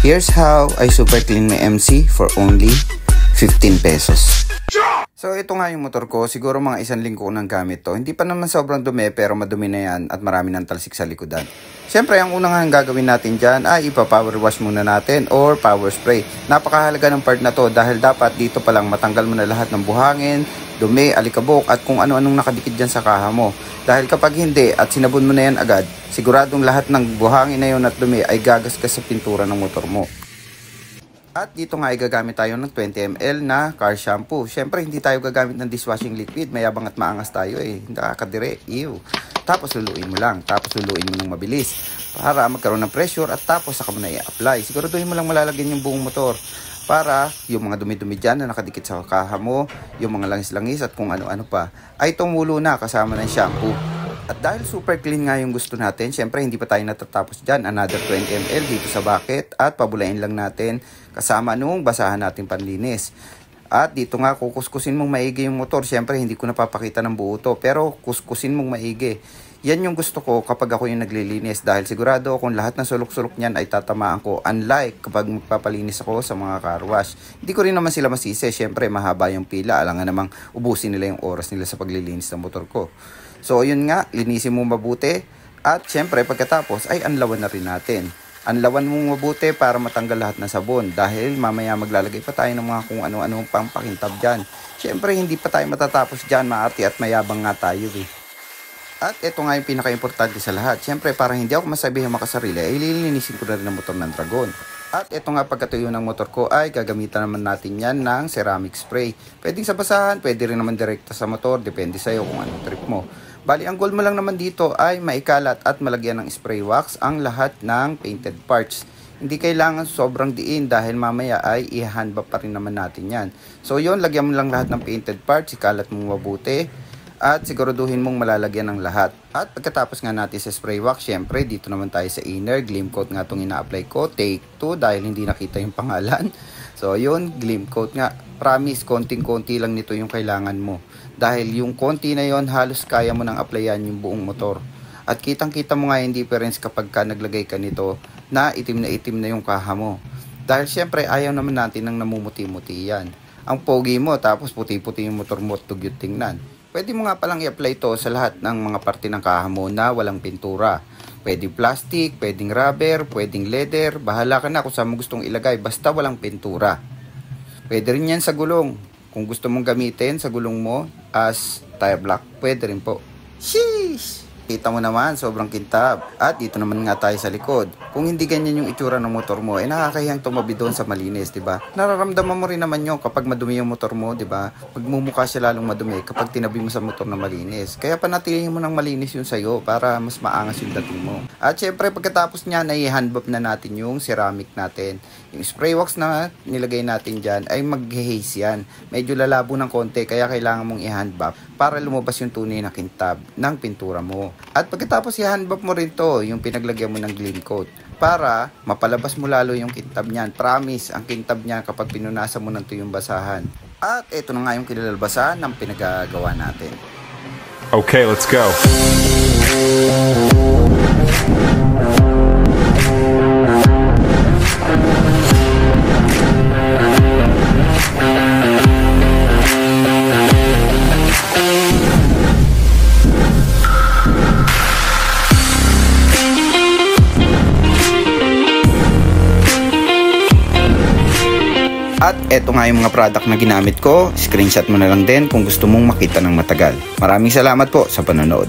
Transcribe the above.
Here's how I super clean my MC for only 15 pesos. So ito nga yung motor ko, siguro mga 1 linggo nang gamit to. Hindi pa naman sobrang dumi pero madumi na yan at marami ng talsik sa likodan. Siyempre ang unang gagawin natin dyan ay ipa-power wash muna natin or power spray. Napakahalaga ng part na to dahil dapat dito pa lang matanggal mo na lahat ng buhangin, dumi, alikabok at kung ano-anong nakadikit dyan sa kaha mo. Dahil kapag hindi at sinabon mo na yan agad, siguradong lahat ng buhangin na yun at dumi ay gagasgas sa pintura ng motor mo. At dito nga ay gagamit tayo ng 20 ml na car shampoo. Siyempre hindi tayo gagamit ng dishwashing liquid. Mayabang at maangas tayo eh. Nakakadire. Ew. Tapos luluin mo lang. Tapos luluin mo ng mabilis. Para magkaroon ng pressure at tapos saka mo na i-apply. Siguraduhin mo lang malalagyan yung buong motor. Para yung mga dumi-dumi dyan na nakadikit sa kaha mo, yung mga langis-langis at kung ano-ano pa, ay tumulo na kasama ng shampoo. At dahil super clean nga yung gusto natin, syempre hindi pa tayo natatapos dyan. Another 20 ml dito sa bucket at pabulain lang natin kasama nung basahan natin panlinis. At dito nga kukuskusin mong maigi yung motor. Syempre hindi ko napapakita ng buo to, pero kuskusin mong maigi. Yan yung gusto ko kapag ako yung naglilinis dahil sigurado akong lahat ng sulok-sulok niyan ay tatamaan ko. Unlike kapag magpapalinis ako sa mga car wash. Hindi ko rin naman sila masisi. Syempre mahaba yung pila. Alangan namang ubusin nila yung oras nila sa paglilinis ng motor ko. So yun nga, linisin mo mabuti at syempre pagkatapos ay anlawan na rin natin. Anlawan mo mabuti para matanggal lahat ng sabon dahil mamaya maglalagay pa tayo ng mga kung ano-ano pang pakintab dyan. Syempre hindi pa tayo matatapos dyan, maarte at mayabang nga tayo eh. At ito nga yung pinaka-importante sa lahat. Syempre para hindi ako masabihin makasarili ay lilinisin ko na rin ang motor ng Dragon. At ito nga pagkatuyo ng motor ko ay gagamitan naman natin yan ng ceramic spray. Pwedeng sa basahan, pwede rin naman direkta sa motor, depende sa'yo kung anong trip mo. Bali, ang goal mo lang naman dito ay maikalat at malagyan ng spray wax ang lahat ng painted parts. Hindi kailangan sobrang diin dahil mamaya ay i-handbap pa rin naman natin yan. So yun, lagyan mo lang lahat ng painted parts, ikalat mo mabuti at siguraduhin mong malalagyan ng lahat. At pagkatapos nga natin sa spray wax, syempre dito naman tayo sa inner, gleam coat nga itong ina-apply ko, take 2 dahil hindi nakita yung pangalan. So yun, gleam coat nga. Promise, konting-konti lang nito yung kailangan mo. Dahil yung konti na yon halos kaya mo nang applyan yung buong motor. At kitang-kita mo nga yung difference kapag ka naglagay ka nito na itim na yung kaha mo. Dahil syempre ayaw naman natin ng namumuti-muti yan. Ang pogi mo tapos puti-puti yung motor mo at tugyot tingnan. Pwede mo nga palang i-apply to sa lahat ng mga parte ng kaha mo na walang pintura. Pwedeng plastic, pwedeng rubber, pwedeng leather. Bahala ka na kung saan mo gustong ilagay basta walang pintura. Pwede rin yan sa gulong. Kung gusto mong gamitin sa gulong mo as tire block, pwede rin po. Sheesh! Kita mo naman, sobrang kintab. At dito naman nga tayo sa likod. Kung hindi ganyan yung itsura ng motor mo, nakakahiyang tumabi doon sa malinis, diba? Nararamdaman mo rin naman yun kapag madumi yung motor mo, diba? Magmumukha siya lalong madumi kapag tinabi mo sa motor na malinis. Kaya panatilihin mo ng malinis yung sayo para mas maangas yung dating mo. At syempre, pagkatapos niya, i-handbap na natin yung ceramic natin. Yung spray wax na nilagay natin dyan ay mag-haze yan. Medyo lalabo ng konti, kaya kailangan mong i-handbap para lumabas yung tunay na kintab ng pintura mo. At pagkatapos i-handbap mo rin to, yung pinaglagyan mo ng gleam coat para mapalabas mo lalo yung kintab niyan. Promise, ang kintab niyan kapag pinunasan mo ng tuyong basahan. At ito na nga yung kilalbasan ng pinagagawa natin. Okay, let's go. At eto nga yung mga product na ginamit ko. Screenshot mo na lang din kung gusto mong makita ng matagal. Maraming salamat po sa panonood.